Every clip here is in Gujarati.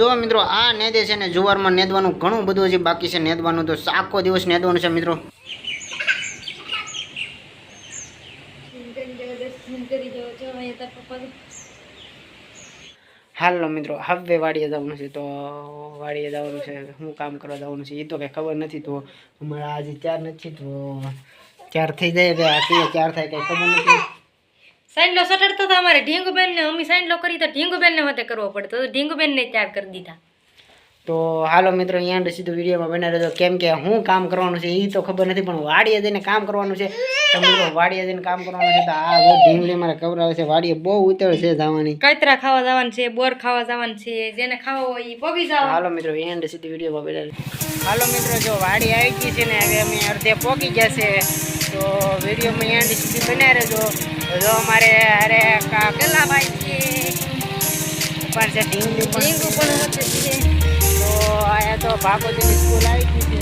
જો મિત્રો આ નેદે છે ને જુવારમાં નેદવાનું ઘણું બધું હજી બાકી છે નેદવાનું, તો આખો દિવસ નેદવાનું છે મિત્રો. હાલો મિત્રો હવે વાડીએ જવાનું છે, તો વાડીએ જવાનું છે. શું કામ કરવા જવાનું છે એ તો કંઈ ખબર નથી. તો અમારે આજે ચાર નથી, તો ચાર થઈ જાય કે આ ચાર થાય કંઈ ખબર નથી. સાઈનલો સટડતો તો અમારે ઢીંગુબેન ને અમી સાઈનલો કરી તો ઢીંગુબેન ને હોતે કરવો પડતો, તો ઢીંગુબેન ને ત્યાર કરી દીધા. તો હાલો મિત્રો અહીંયા સીધું વિડીયોમાં બનાવી રહેજો, કેમ કે હું કામ કરવાનું છે એ તો ખબર નથી, પણ વાડીએ જઈને કામ કરવાનું છે. તો મિત્રો વાડીએ જઈને કામ કરવાનું છે. તો આ જો ઢીંગલી મારે ખવડાવે છે, વાડીએ બહુ ઉતળ છે જવાની. કાતરા ખાવા જવાનું છે, બોર ખાવા જવાનું છે, જેને ખાવા હોય એ પોગી જાવ. હાલો મિત્રો એન્ડ સીધું વિડીયોમાં બનાવી. હાલો મિત્રો જો વાડી આવી ગઈ છે ને હવે અમે અડધે પોગી ગયા છે, તો વિડીયોમાં એન્ડ સીધી બનાવી રહેજો. જો અમારે અરે પેલા ભાઈ છે પણ છે ઢીંગલી ઢીંગુ પણ હોતે છે. તો આયા તો ભાગવતીની સ્કૂલ આવી ગઈ છે,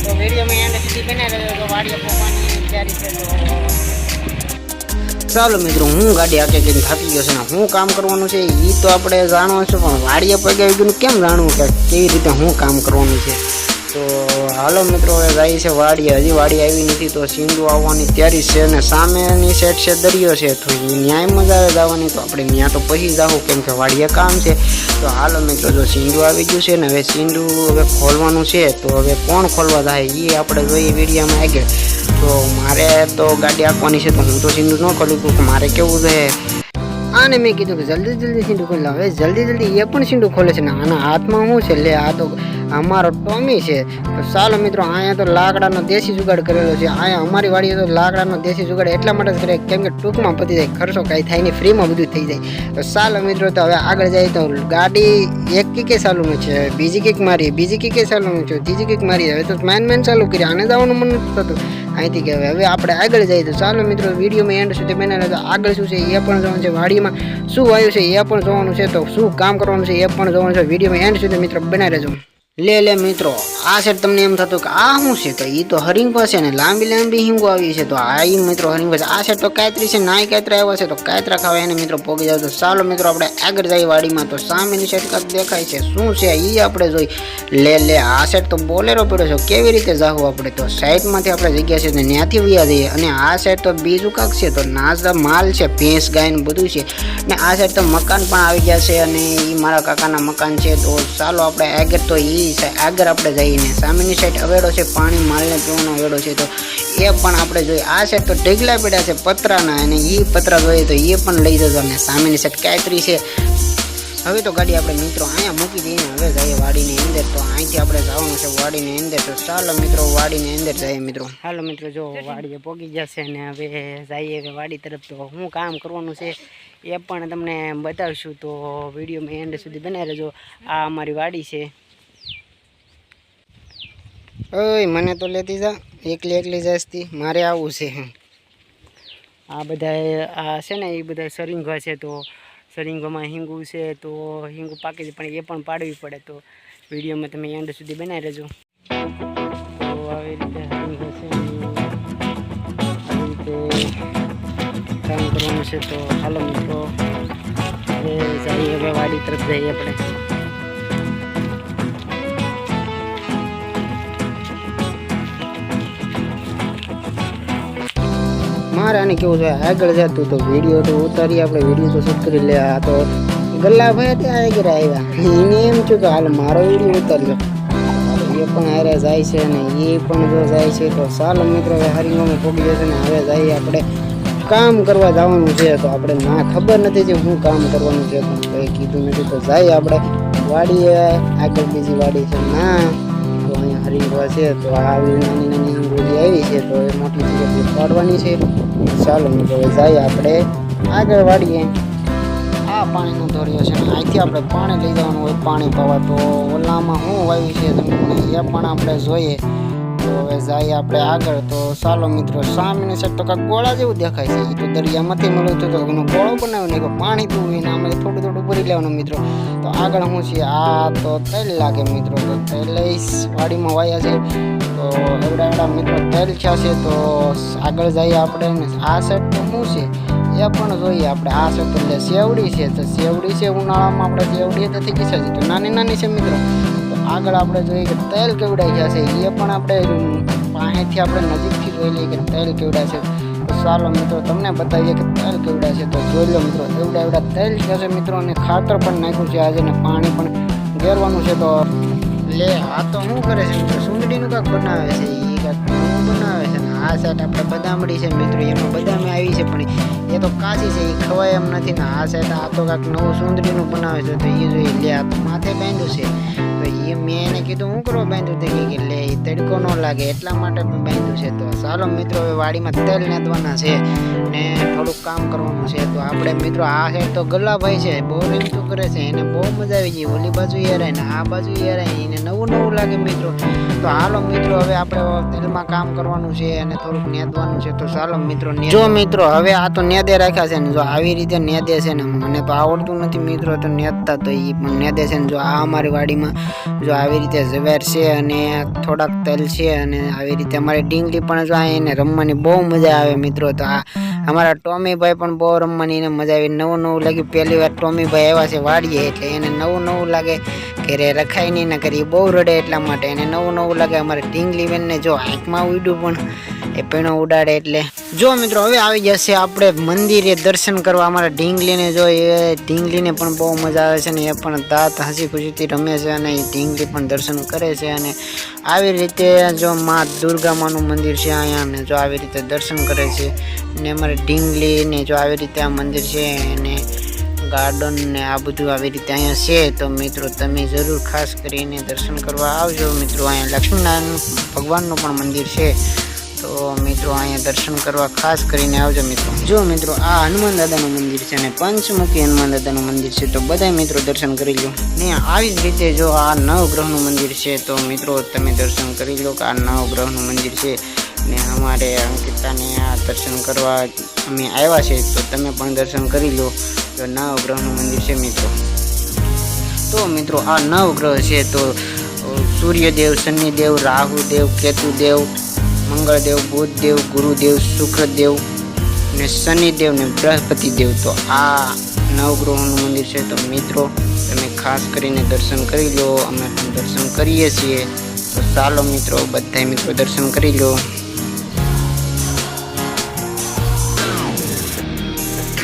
તો વિડીયોમાં એન્ડ સુધી બનાવી રહેજો. તો વાડીએ પોવાની તૈયારી છે. તો ચાલો મિત્રો હું ગાડી આકે કરીને થાકી ગયો છે ને હું કામ કરવાનું છે એ તો આપણે જાણવું છે, પણ વાડીએ પગાવી ગયું કેમ જાણવું કે કેવી રીતે હું કામ કરવાનું છે. તો હાલો મિત્રો હવે જાય છે વાડીએ. હજી વાડી આવી નથી, તો સીંડું આવવાની તૈયારી છે ને સામેની સાઈડ છે દરિયો છે, તો ન્યાયમાં જ આવે જવાની, તો આપણે ત્યાં તો પછી જાવું કેમ કે વાડીએ કામ છે. તો હાલો મિત્રો જો સીંડું આવી ગયું છે ને હવે સીંડું હવે ખોલવાનું છે, તો હવે કોણ ખોલવા થાય એ આપણે જોઈએ વિડીયોમાં આગળ. તો મારે તો ગાડી આપવાની છે, તો હું તો સીંડું ન ખોલું કે મારે કેવું છે. આને મેં કીધું કે જલ્દી જલ્દી સીંડું ખોલી લો. હવે જલ્દી જલ્દી એ પણ સીંડું ખોલે છે ને આના હાથમાં શું છે, લે આ તો અમારો ટોમી છે. તો ચાલો મિત્રો અહીંયા તો લાકડાનો દેશી જુગાડ કરેલો છે. અહીંયા અમારી વાડીએ તો લાકડાનો દેશી જુગાડ એટલા માટે જ કરે કેમ કે ટૂંકમાં પતી જાય, ખર્ચો કાંઈ થાય નહીં, ફ્રીમાં બધું થઈ જાય. તો ચાલો મિત્રો તો હવે આગળ જાય. તો ગાડી એક કીકે ચાલુનું છે, બીજી કીક મારી, બીજી કીકે ચાલુનું છે, ત્રીજી કીક મારી. હવે તો મેન ચાલુ કરી આને જવાનું મન નથી થતું અહીંથી કે હવે આપણે આગળ જઈએ. તો ચાલો મિત્રો વિડીયોમાં એન્ડ સુધી બનાવે. તો આગળ શું છે એ પણ જોવાનું છે, વાડીમાં શું વાયું છે એ પણ જોવાનું છે, તો શું કામ કરવાનું છે એ પણ જોવાનું છે. વિડીયોમાં એન્ડ સુધી મિત્રો બનાવી રહેજો. લે મિત્રો આ સેટ તમને એમ થતું કે આ શું છે, તો એ તો હરિંગ પાસે ને લાંબી લાંબી હિંગો આવી છે. તો આ મિત્રો હરિંગ પાસે આ સેટ તો કાતરી છે, નાય કાતરા આવ્યા છે, તો કાતરા ખાવા એને મિત્રો પોગી જાય. તો ચાલો મિત્રો આપણે આગળ જઈએ વાડીમાં. તો સામેની સેટ કાંક દેખાય છે, શું છે એ આપણે જોઈ. લે આ સેટ તો બોલેરો પડ્યો છે, કેવી રીતે જાવું આપણે. તો સાઈડમાંથી આપણે જગ્યા છે તો ત્યાંથી વયા જઈએ. અને આ સાઈડ તો બીજું કાંક છે, તો નાસદા માલ છે, ભેંસ ગાય ને બધું છે. ને આ સાઈડ તો મકાન પણ આવી ગયા છે, અને એ મારા કાકાના મકાન છે. તો ચાલો આપણે આગળ તો આગળ આપણે જઈને સામેની સાઈડ અવેડો છે, પાણી માલને પીવાનો અવેડો છે, તો એ પણ આપણે જોઈએ. આ સાઈડ તો ઢગલા પડ્યા છે પતરાના, અને એ પતરા જોઈએ તો એ પણ લઈ જજો. અને સામેની સાઈડ કાતરી છે. હવે તો ગાડી આપણે મિત્રો અહીંયા મૂકી દઈએ ને હવે જઈએ વાડીની અંદર. તો અહીંથી આપણે જવાનું છે વાડીની અંદર. તો ચાલો મિત્રો વાડીની અંદર જઈએ મિત્રો. હાલો મિત્રો જો વાડીએ પોગી જશે ને હવે જઈએ હવે વાડી તરફ. તો હું કામ કરવાનું છે એ પણ તમને બતાવશું, તો વિડીયોમાં એન્ડ સુધી બનાવી રહેજો. આ અમારી વાડી છે. ઓય મને તો લેતી જા, એકલી જાસતી, મારે આવું છે. આ બધા આ છે ને એ બધા સરિંગા છે, તો સરિંગોમાં હિંગું છે, તો હિંગું પાકી છે પણ એ પણ પાડવી પડે. તો વિડીયોમાં તમે એન્ડ સુધી બનાવી રહેજો. તો આવી રીતે હિંગો છે, આવી રીતે કામ કરવાનું છે. તો હાલો મિત્રો હવે જઈએ હવે વાડી તરફ જઈએ આપણે. મારે આને કેવું છે આગળ જતું, તો વિડીયો તો ઉતારી આપણે વિડીયો તો શૂટ કરી લે. આ તો ગલ્લા ભાઈ ત્યાં આગળ આવ્યા, એને એમ થયું કે હાલ મારો વિડીયો ઉતાર્યો. એ પણ હારે જાય છે અને એ પણ જો જાય છે. તો ચાલો મિત્રો હવે હરિંગોમાં પોગી જશે ને હવે જઈએ આપણે કામ કરવા જવાનું છે. તો આપણે ના ખબર નથી કે શું કામ કરવાનું છે, પણ કંઈ કીધું નથી. તો જઈએ આપણે વાડીએ, આગળ બીજી વાડી છે ના, તો અહીંયા હરિંગવા છે. તો આવી નાની નાની હિંગોલી આવી છે, તો એ મોટી જગ્યાથી પાડવાની છે. ચાલો મિત્રો જઈએ આપણે આગળ વાડીએ. આ પાણીનો ધોરિયો છે ને અહીંથી આપણે પાણી લઈ જવાનું હોય પાણી પાવા. તો ઓલામાં શું વાવ્યું છે તમને એ પણ આપણે જોઈએ. તો હવે જઈએ આપણે આગળ. તો ચાલો મિત્રો સામેની સાઈડ તો કાંઈક ગોળા જેવું દેખાય છે, એ તો દરિયામાંથી મળ્યું હતું, તો એનો ગોળો બનાવી નાખ્યો, પાણી પીવું એને અમે થોડું થોડું ભરી લેવાનું મિત્રો. તો આગળ શું છે આ તો તેલ લાગે મિત્રો. તો તેલ વાડીમાં વાયા છે, તો એવડા મિત્રો તેલ થયા છે. તો આગળ જઈએ આપણે. આ સાઈડ તો શું છે એ પણ જોઈએ આપણે. આ છે તો એટલે સેવડી છે, તો સેવડી છે ઉનાળામાં આપણે સેવડી તો થઈ ગઈ છે, તો નાની નાની છે મિત્રો. તો આગળ આપણે જોઈએ કે તલ કેવડા ગયા છે, એ પણ આપણે પાસેથી આપણે નજીકથી જોઈ લઈએ કે તલ કેવડા છે. તો ચાલો મિત્રો તમને બતાવીએ કે તલ કેવડા છે. તો જોઈ લો મિત્રો, એવડા તલ છે મિત્રો, અને ખાતર પણ નાખ્યું છે આજે, ને પાણી પણ ગેરવાનું છે. તો લે આ તો શું કરે છે મિત્રો, સુંદડીનું કાંક બનાવે છે, એ કાંક નવું બનાવે છે. ને આ સાઈડ આપણે બદામડી છે મિત્રો, એમાં બદામી આવી છે પણ એ તો કાચી છે, એ ખવાય એમ નથી. ને આ સાઈડ આ તો કાંક નવું સુંદડીનું બનાવે છે. તો એ જોઈ લે, આ તો માથે બાંધ્યું છે. તો એ મેં એને કીધું હું કરવા બાંધ્યું તે કે લે એ તડકો ન લાગે એટલા માટે મેં બાંધ્યું છે. તો ચાલો મિત્રો હવે વાડીમાં તેલ નાખવાના છે ને થોડુંક કામ કરવાનું છે. તો આપણે મિત્રો આ સાઈડ તો ગલ્લાભાઈ છે, બહુ રીમતું કરે છે, એને બહુ મજા આવી ગઈ. ઓલી બાજુ યારાય ને આ બાજુ યારાય, એને નવું નવું લાગે મિત્રો. તો હાલો મિત્રો હવે આપણે તેલમાં કામ કરવાનું છે અને થોડુંક નેદવાનું છે. તો ચાલો મિત્રો જો મિત્રો હવે આ તો નેદે રાખ્યા છે ને, જો આવી રીતે નેદે છે ને, મને તો આવડતું નથી મિત્રો તો નેદતા, તો એ પણ નેદે છે ને. જો આ અમારી વાડીમાં જો આવી રીતે ઝવેર છે અને થોડાક તલ છે, અને આવી રીતે અમારી ડીંગલી પણ જો એને રમવાની બહુ મજા આવે મિત્રો. તો આ અમારા ટોમીભાઈ પણ બહુ રમવાની એને મજા આવી, નવું નવું લાગ્યું. પહેલી વાર ટોમીભાઈ આવ્યા છે વાડીએ, એટલે એને નવું નવું લાગે. ઘરે રખાય નહીં ને કરી બહુ રડે, એટલા માટે એને નવું નવું લાગે. અમારે ઢીંગલી બેનને જો આંખમાં ઉડ્યું પણ એ પીણો ઉડાડે. એટલે જો મિત્રો હવે આવી જશે આપણે મંદિરે દર્શન કરવા. અમારા ઢીંગલીને જો એ ઢીંગલીને પણ બહુ મજા આવે છે ને, એ પણ દાંત હસી ખુશીથી રમે છે અને એ ઢીંગલી પણ દર્શન કરે છે. અને આવી રીતે જો મા દુર્ગા માનું મંદિર છે અહીંયા, ને જો આવી રીતે દર્શન કરે છે. ને અમારે ઢીંગલીને જો આવી રીતે આ મંદિર છે, અને ગાર્ડન ને આ બધું આવી રીતે અહીંયા છે. તો મિત્રો તમે જરૂર ખાસ કરીને દર્શન કરવા આવજો મિત્રો. અહીંયા લક્ષ્મીનારાયણ ભગવાનનું પણ મંદિર છે, તો મિત્રો અહીંયા દર્શન કરવા ખાસ કરીને આવજો મિત્રો. જો મિત્રો આ હનુમાન દાદાનું મંદિર છે ને પંચમુખી હનુમાન દાદાનું મંદિર છે, તો બધા મિત્રો દર્શન કરી લો. ને આવી જ રીતે જો આ નવગ્રહનું મંદિર છે, તો મિત્રો તમે દર્શન કરી લો કે આ નવગ્રહનું મંદિર છે. ને અમારે અંકિતાને આ દર્શન કરવા અમે આવ્યા છે, તો તમે પણ દર્શન કરી લો. તો નવગ્રહનું મંદિર છે મિત્રો. તો મિત્રો આ નવગ્રહ છે, તો સૂર્યદેવ, શનિદેવ, રાહુદેવ, કેતુદેવ, મંગળદેવ, બુધદેવ, ગુરુદેવ, શુક્રદેવ ને શનિદેવ ને બૃહસ્પતિદેવ. તો આ નવગ્રહોનું મંદિર છે. તો મિત્રો તમે ખાસ કરીને દર્શન કરી લો, અમે પણ દર્શન કરીએ છીએ. તો ચાલો મિત્રો બધા મિત્રો દર્શન કરી લો.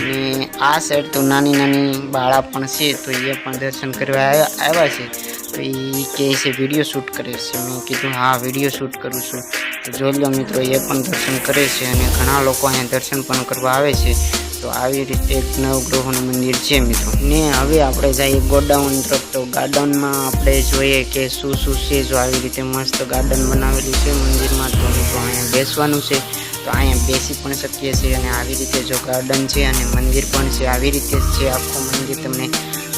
ને આ સાઈડ તો નાની નાની બાળા પણ છે, તો એ પણ દર્શન કરવા આવ્યા છે. તો એ કહે છે વિડીયો શૂટ કરે છે. મેં કીધું હા વિડીયો શૂટ કરું છું. તો જોઈ લો મિત્રો એ પણ દર્શન કરે છે, અને ઘણા લોકો અહીંયા દર્શન પણ કરવા આવે છે. તો આવી રીતે નવગ્રહોનું મંદિર છે મિત્રો. ને હવે આપણે જઈએ ગોડાઉન તરફ. તો ગાર્ડનમાં આપણે જોઈએ કે શું શું છે. જો આવી રીતે મસ્ત ગાર્ડન બનાવેલું છે મંદિરમાં, તો મિત્રો અહીંયા બેસવાનું છે. તો અહીંયા બેસી પણ શકીએ છીએ. અને આવી રીતે જો ગાર્ડન છે અને મંદિર પણ છે, આવી રીતે જ છે આખું મંદિર. તમને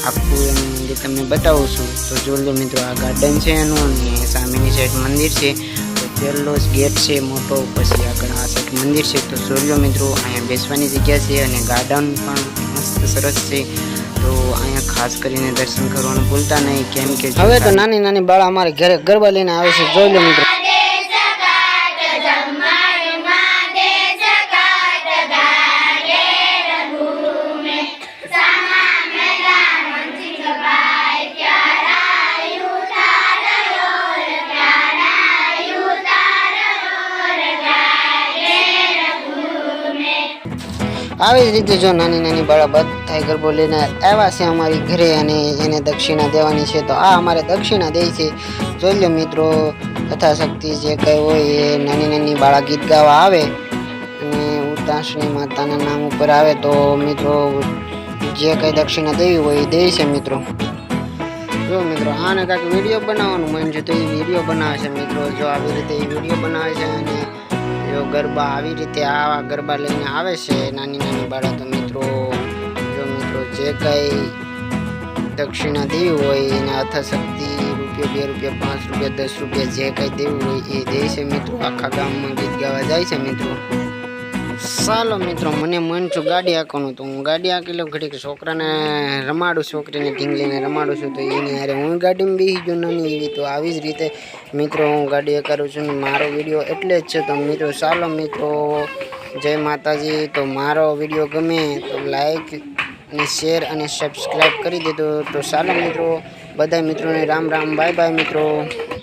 આખું એનું મંદિર તમને બતાવું છું. તો જોઈ લો મિત્રો આ ગાર્ડન છે એનું, અને સામેની સાઈડ મંદિર છે. તો પહેલો જ ગેટ છે મોટો, પછી આગળ આ સાઈડ મંદિર છે. તો જોઈ લો મિત્રો અહીંયા બેસવાની જગ્યા છે, અને ગાર્ડન પણ મસ્ત સરસ છે. તો અહીંયા ખાસ કરીને દર્શન કરવાનું ભૂલતા નહીં, કેમ કે હવે તો નાની નાની બાળા અમારે ઘરે ગરબા લઈને આવે છે. જોઈ લો મિત્રો. આવી જ રીતે જો નાની નાની બાળા બધા ગરબો લઈને આવ્યા છે અમારી ઘરે, અને એને દક્ષિણા દેવાની છે. તો આ અમારે દક્ષિણા દે છે. જોઈ લો મિત્રો યથાશક્તિ જે કંઈ હોય એ નાની નાની બાળા ગીત ગાવા આવે, અને ઉતાસણી માતાના નામ ઉપર આવે. તો મિત્રો જે કંઈ દક્ષિણા દેવી હોય એ દે છે મિત્રો. જો મિત્રો આને કાંઈક વિડીયો બનાવવાનું મન છે, તો એ વિડીયો બનાવે છે મિત્રો. જો આવી રીતે એ વિડીયો બનાવે છે, અને જો ગરબા આવી રીતે આવા ગરબા લઈને આવે છે નાની નાની બાળા. તો મિત્રો જો મિત્રો જે કંઈ દક્ષિણા દેવી હોય એને યથાશક્તિ રૂપિયા, 2 રૂપિયા, 5 રૂપિયા, 10 રૂપિયા જે કંઈ દેવું હોય એ દે છે મિત્રો. આખા ગામમાં ગીત ગાવા જાય છે મિત્રો. ચાલો મિત્રો મને મન છું ગાડી હાંકવાનું, તો હું ગાડી હાંકી લઉં. ઘડીક છોકરાને રમાડું, છોકરીને ઢીંગલીને રમાડું છું. તો એની હારે હું ગાડીમાં બેસી ગયો નાની એવી. તો આવી જ રીતે મિત્રો હું ગાડી હકારું છું. મારો વિડીયો એટલે જ છે. તો મિત્રો ચાલો મિત્રો જય માતાજી. તો મારો વિડીયો ગમે તો લાઈક અને શેર અને સબસ્ક્રાઈબ કરી દેજો. તો ચાલો મિત્રો, બધા મિત્રોને રામ રામ, બાય બાય મિત્રો.